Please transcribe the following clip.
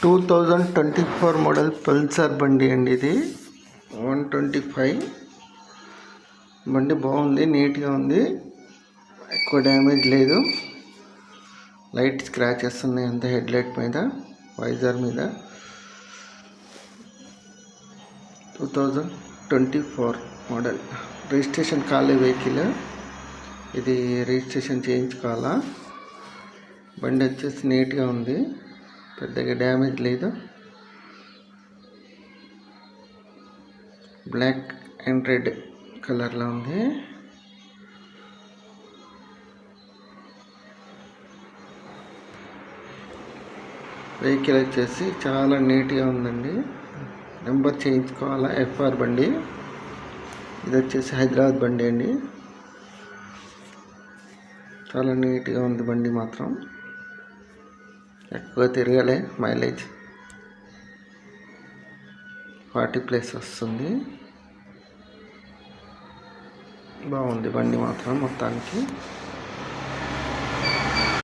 2024 model Pulsar బండి అండి. ఇది 125 బండి బాగుంది, నీట్గా ఉంది, ఎక్కువ డ్యామేజ్ లేదు. లైట్ స్క్రాచెస్ ఉన్నాయి అంతే, హెడ్ లైట్ మీద, వైజర్ మీద. 2024 మోడల్. రిజిస్ట్రేషన్ కాలే వెహికల్, ఇది రిజిస్ట్రేషన్ చేయించుకోవాలా. బండి వచ్చేసి నీట్గా ఉంది, పెద్దగా డ్యామేజ్ లేదు. బ్లాక్ అండ్ రెడ్ కలర్లో ఉంది. వెహికల్ వచ్చేసి చాలా నీట్గా ఉందండి. నెంబర్ చేయించుకోవాలా. FR బండి. ఇది వచ్చేసి హైదరాబాద్ బండి అండి. చాలా నీట్గా ఉంది బండి మాత్రం. ఎక్కువ తిరగలే, మైలేజ్ 40+ వస్తుంది. బాగుంది బండి మాత్రం మొత్తానికి.